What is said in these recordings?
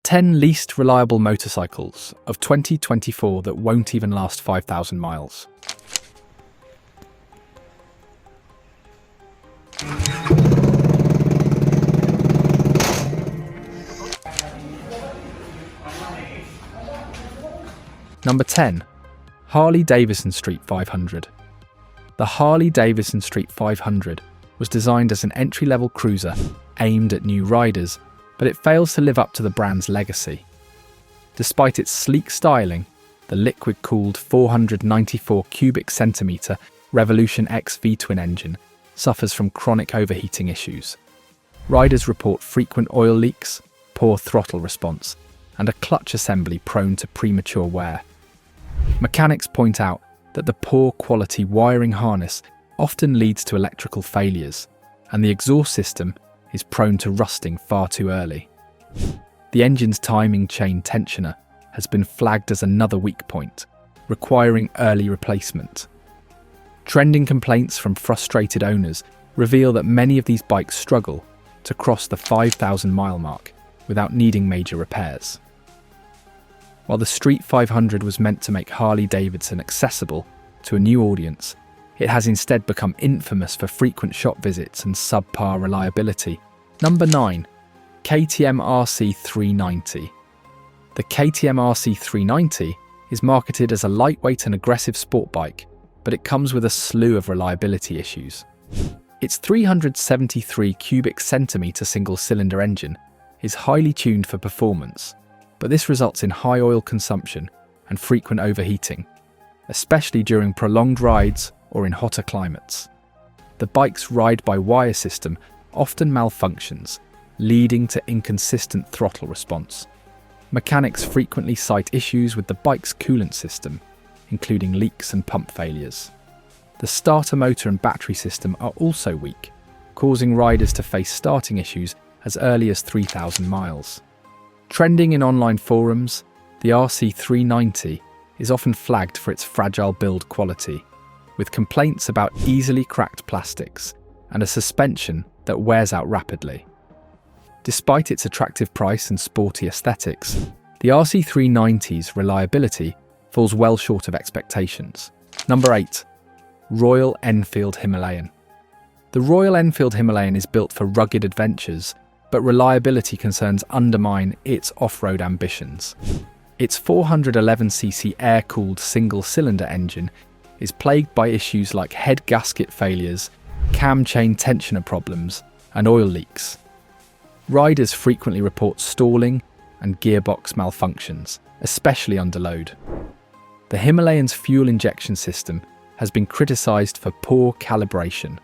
10 least reliable motorcycles of 2024 that won't even last 5,000 miles. Number 10. Harley-Davidson Street 500. The Harley-Davidson Street 500 was designed as an entry-level cruiser aimed at new riders, but it fails to live up to the brand's legacy. Despite its sleek styling, the liquid-cooled 494 cubic centimetre Revolution X V-twin engine suffers from chronic overheating issues. Riders report frequent oil leaks, poor throttle response, and a clutch assembly prone to premature wear. Mechanics point out that the poor quality wiring harness often leads to electrical failures, and the exhaust system is prone to rusting far too early. The engine's timing chain tensioner has been flagged as another weak point, requiring early replacement. Trending complaints from frustrated owners reveal that many of these bikes struggle to cross the 5,000-mile mark without needing major repairs. While the Street 500 was meant to make Harley-Davidson accessible to a new audience, it has instead become infamous for frequent shop visits and subpar reliability. Number 9. KTM RC 390. The KTM RC 390 is marketed as a lightweight and aggressive sport bike, but it comes with a slew of reliability issues. Its 373 cubic centimetre single-cylinder engine is highly tuned for performance, but this results in high oil consumption and frequent overheating, especially during prolonged rides or in hotter climates. The bike's ride-by-wire system often malfunctions, leading to inconsistent throttle response. Mechanics frequently cite issues with the bike's coolant system, including leaks and pump failures. The starter motor and battery system are also weak, causing riders to face starting issues as early as 3,000 miles. Trending in online forums, the RC390 is often flagged for its fragile build quality, with complaints about easily cracked plastics and a suspension that wears out rapidly. Despite its attractive price and sporty aesthetics, the RC390's reliability falls well short of expectations. Number 8. Royal Enfield Himalayan. The Royal Enfield Himalayan is built for rugged adventures, but reliability concerns undermine its off-road ambitions. Its 411cc air-cooled single-cylinder engine is plagued by issues like head gasket failures, cam chain tensioner problems, and oil leaks. Riders frequently report stalling and gearbox malfunctions, especially under load. The Himalayan's fuel injection system has been criticised for poor calibration,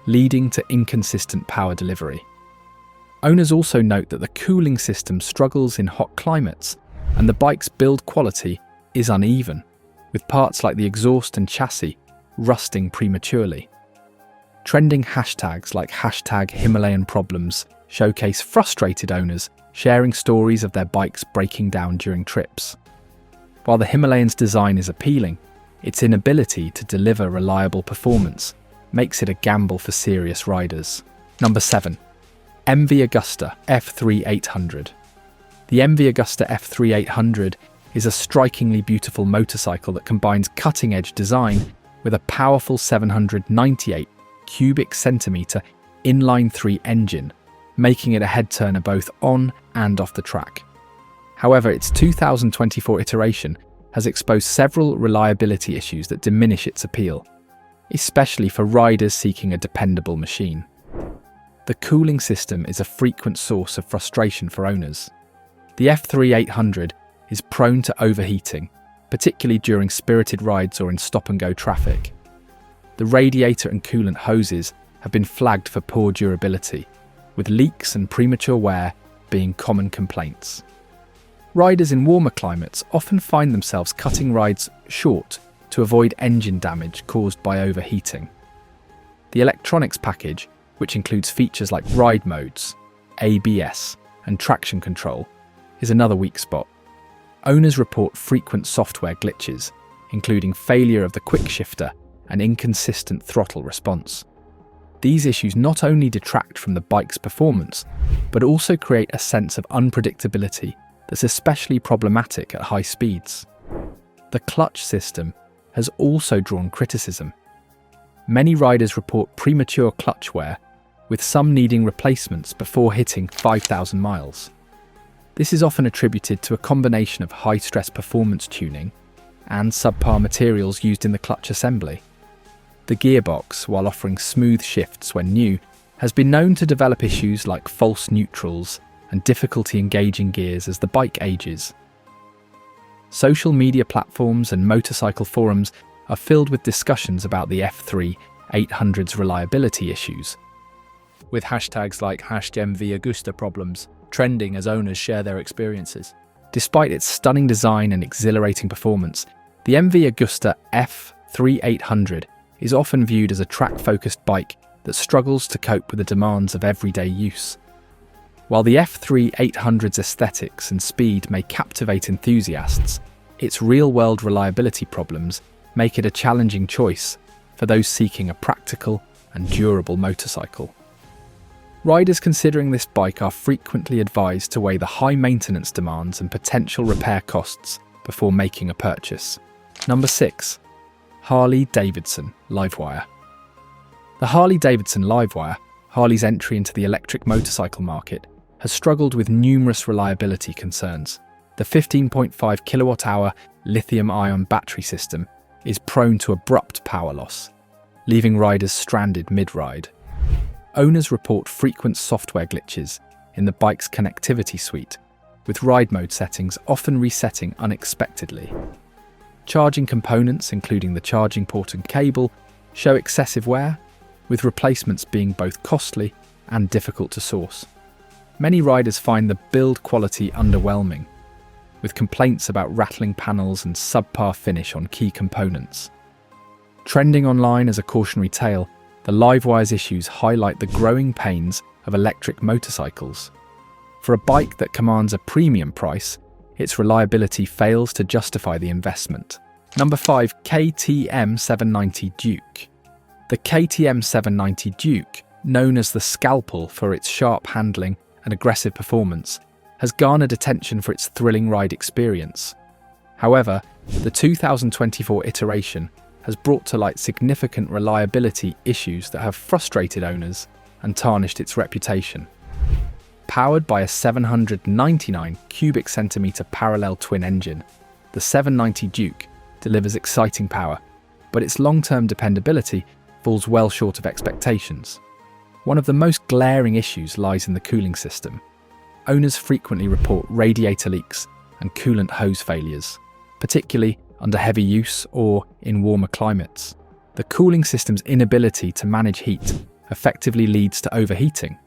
leading to inconsistent power delivery. Owners also note that the cooling system struggles in hot climates, and the bike's build quality is uneven, with parts like the exhaust and chassis rusting prematurely. Trending hashtags like #HimalayanProblems showcase frustrated owners sharing stories of their bikes breaking down during trips. While the Himalayan's design is appealing, its inability to deliver reliable performance makes it a gamble for serious riders. Number 7. MV Agusta F3800. The MV Agusta F3800 is a strikingly beautiful motorcycle that combines cutting-edge design with a powerful 798 cubic centimetre inline-3 engine, making it a head-turner both on and off the track. However, its 2024 iteration has exposed several reliability issues that diminish its appeal, especially for riders seeking a dependable machine. The cooling system is a frequent source of frustration for owners. The F3800 is prone to overheating, particularly during spirited rides or in stop-and-go traffic. The radiator and coolant hoses have been flagged for poor durability, with leaks and premature wear being common complaints. Riders in warmer climates often find themselves cutting rides short to avoid engine damage caused by overheating. The electronics package, which includes features like ride modes, ABS, and traction control, is another weak spot. Owners report frequent software glitches, including failure of the quick shifter and inconsistent throttle response. These issues not only detract from the bike's performance, but also create a sense of unpredictability that's especially problematic at high speeds. The clutch system has also drawn criticism. Many riders report premature clutch wear, with some needing replacements before hitting 5,000 miles. This is often attributed to a combination of high-stress performance tuning and subpar materials used in the clutch assembly. The gearbox, while offering smooth shifts when new, has been known to develop issues like false neutrals and difficulty engaging gears as the bike ages. Social media platforms and motorcycle forums are filled with discussions about the F3800's reliability issues, with hashtags like #MV problems trending as owners share their experiences. Despite its stunning design and exhilarating performance, the MV Agusta F3800 is often viewed as a track-focused bike that struggles to cope with the demands of everyday use. While the F3800's aesthetics and speed may captivate enthusiasts, its real-world reliability problems make it a challenging choice for those seeking a practical and durable motorcycle. Riders considering this bike are frequently advised to weigh the high maintenance demands and potential repair costs before making a purchase. Number 6. Harley-Davidson Livewire. The Harley-Davidson Livewire, Harley's entry into the electric motorcycle market, has struggled with numerous reliability concerns. The 15.5 kilowatt-hour lithium-ion battery system is prone to abrupt power loss, leaving riders stranded mid-ride. Owners report frequent software glitches in the bike's connectivity suite, with ride mode settings often resetting unexpectedly. Charging components, including the charging port and cable, show excessive wear, with replacements being both costly and difficult to source. Many riders find the build quality underwhelming, with complaints about rattling panels and subpar finish on key components. Trending online as a cautionary tale, the Livewire's issues highlight the growing pains of electric motorcycles. For a bike that commands a premium price, its reliability fails to justify the investment. Number 5. KTM 790 Duke. The KTM 790 Duke, known as the Scalpel for its sharp handling and aggressive performance, has garnered attention for its thrilling ride experience. However, the 2024 iteration has brought to light significant reliability issues that have frustrated owners and tarnished its reputation. Powered by a 799 cubic centimetre parallel twin engine, the 790 Duke delivers exciting power, but its long-term dependability falls well short of expectations. One of the most glaring issues lies in the cooling system. Owners frequently report radiator leaks and coolant hose failures, particularly under heavy use or in warmer climates. The cooling system's inability to manage heat effectively leads to overheating,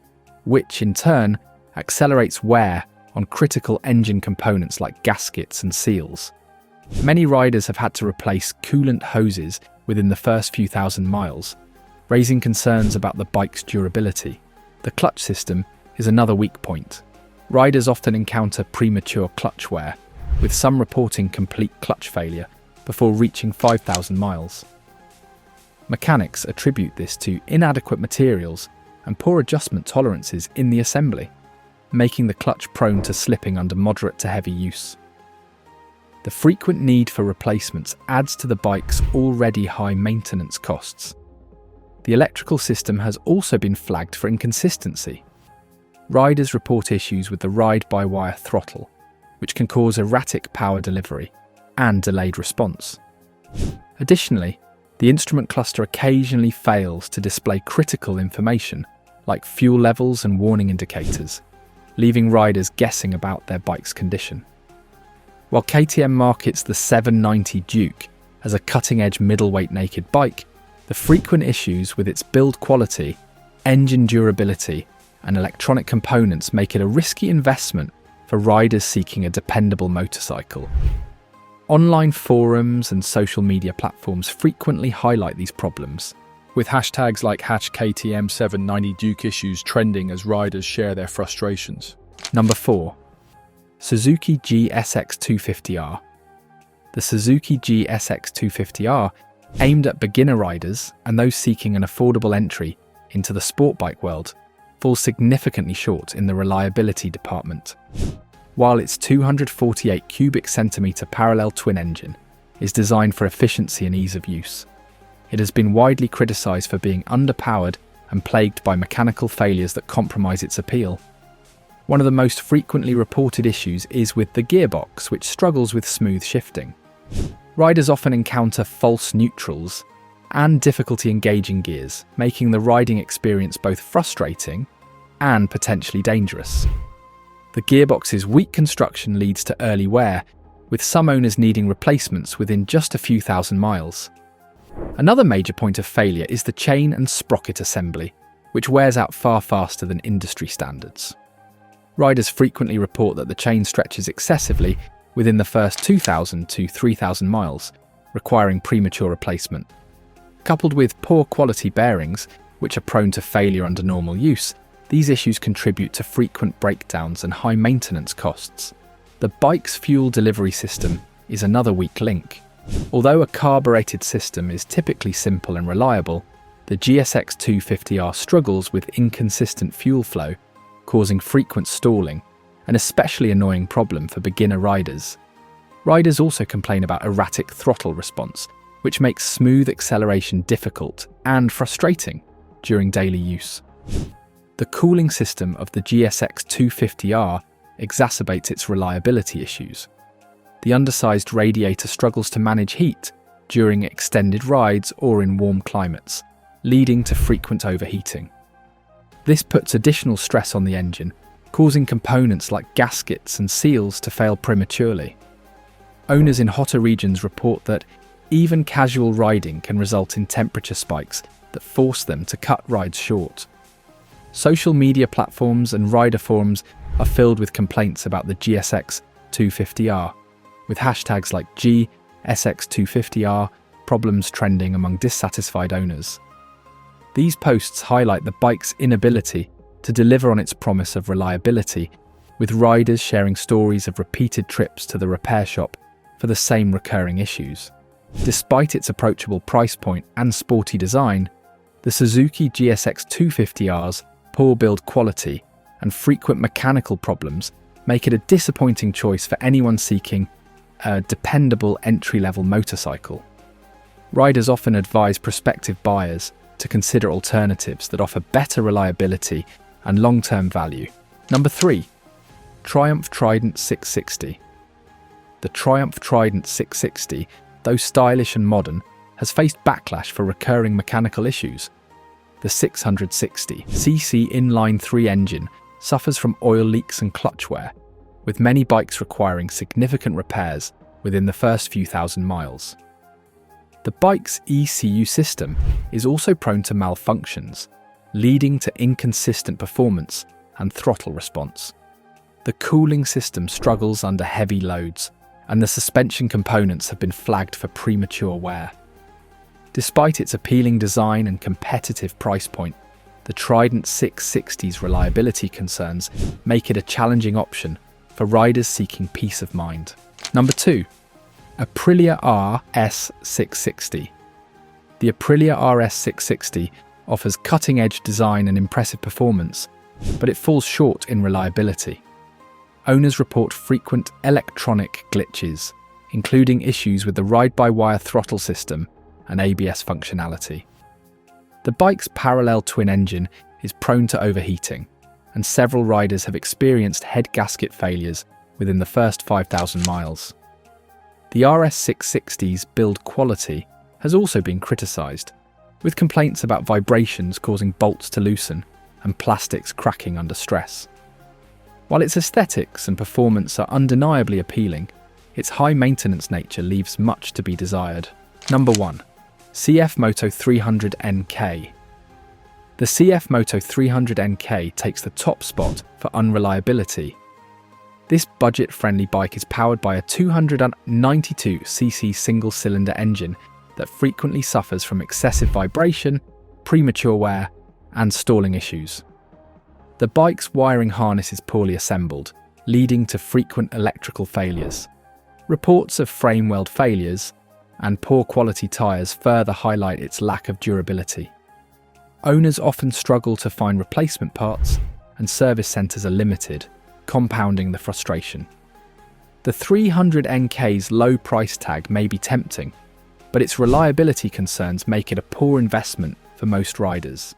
which in turn accelerates wear on critical engine components like gaskets and seals. Many riders have had to replace coolant hoses within the first few thousand miles, raising concerns about the bike's durability. The clutch system is another weak point. Riders often encounter premature clutch wear, with some reporting complete clutch failure before reaching 5,000 miles. Mechanics attribute this to inadequate materials and poor adjustment tolerances in the assembly, making the clutch prone to slipping under moderate to heavy use. The frequent need for replacements adds to the bike's already high maintenance costs. The electrical system has also been flagged for inconsistency. Riders report issues with the ride-by-wire throttle, which can cause erratic power delivery and delayed response. Additionally, the instrument cluster occasionally fails to display critical information like fuel levels and warning indicators, leaving riders guessing about their bike's condition. While KTM markets the 790 Duke as a cutting-edge middleweight naked bike, the frequent issues with its build quality, engine durability, and electronic components make it a risky investment for riders seeking a dependable motorcycle. Online forums and social media platforms frequently highlight these problems, with hashtags like #KTM790 Duke issues trending as riders share their frustrations. Number 4. Suzuki GSX250R. The Suzuki GSX250R, aimed at beginner riders and those seeking an affordable entry into the sport bike world, falls significantly short in the reliability department. while its 248 cubic centimetre parallel twin engine is designed for efficiency and ease of use. It has been widely criticised for being underpowered and plagued by mechanical failures that compromise its appeal. One of the most frequently reported issues is with the gearbox, which struggles with smooth shifting. Riders often encounter false neutrals and difficulty engaging gears, making the riding experience both frustrating and potentially dangerous. The gearbox's weak construction leads to early wear, with some owners needing replacements within just a few thousand miles. Another major point of failure is the chain and sprocket assembly, which wears out far faster than industry standards. Riders frequently report that the chain stretches excessively within the first 2,000 to 3,000 miles, requiring premature replacement. Coupled with poor quality bearings, which are prone to failure under normal use, these issues contribute to frequent breakdowns and high maintenance costs. The bike's fuel delivery system is another weak link. Although a carbureted system is typically simple and reliable, the GSX250R struggles with inconsistent fuel flow, causing frequent stalling, an especially annoying problem for beginner riders. Riders also complain about erratic throttle response, which makes smooth acceleration difficult and frustrating during daily use. The cooling system of the GSX250R exacerbates its reliability issues. The undersized radiator struggles to manage heat during extended rides or in warm climates, leading to frequent overheating. This puts additional stress on the engine, causing components like gaskets and seals to fail prematurely. Owners in hotter regions report that even casual riding can result in temperature spikes that force them to cut rides short. Social media platforms and rider forums are filled with complaints about the GSX250R, with hashtags like GSX250R problems trending among dissatisfied owners. These posts highlight the bike's inability to deliver on its promise of reliability, with riders sharing stories of repeated trips to the repair shop for the same recurring issues. Despite its approachable price point and sporty design, the Suzuki GSX250R's poor build quality and frequent mechanical problems make it a disappointing choice for anyone seeking a dependable entry-level motorcycle. Riders often advise prospective buyers to consider alternatives that offer better reliability and long-term value. Number 3. Triumph Trident 660. The Triumph Trident 660, though stylish and modern, has faced backlash for recurring mechanical issues. The 660cc inline-3 engine suffers from oil leaks and clutch wear, with many bikes requiring significant repairs within the first few thousand miles. The bike's ECU system is also prone to malfunctions, leading to inconsistent performance and throttle response. The cooling system struggles under heavy loads, and the suspension components have been flagged for premature wear. Despite its appealing design and competitive price point, the Trident 660's reliability concerns make it a challenging option for riders seeking peace of mind. Number 2. Aprilia RS 660. The Aprilia RS 660 offers cutting-edge design and impressive performance, but it falls short in reliability. Owners report frequent electronic glitches, including issues with the ride-by-wire throttle system and ABS functionality. The bike's parallel twin engine is prone to overheating, and several riders have experienced head gasket failures within the first 5,000 miles. The RS 660's build quality has also been criticised, with complaints about vibrations causing bolts to loosen and plastics cracking under stress. While its aesthetics and performance are undeniably appealing, its high-maintenance nature leaves much to be desired. Number 1. CF Moto 300 NK. The CF Moto 300 NK takes the top spot for unreliability. This budget-friendly bike is powered by a 292cc single-cylinder engine that frequently suffers from excessive vibration, premature wear, and stalling issues. The bike's wiring harness is poorly assembled, leading to frequent electrical failures. Reports of frame weld failures and poor quality tyres further highlight its lack of durability. Owners often struggle to find replacement parts, and service centres are limited, compounding the frustration. The 300 NK's low price tag may be tempting, but its reliability concerns make it a poor investment for most riders.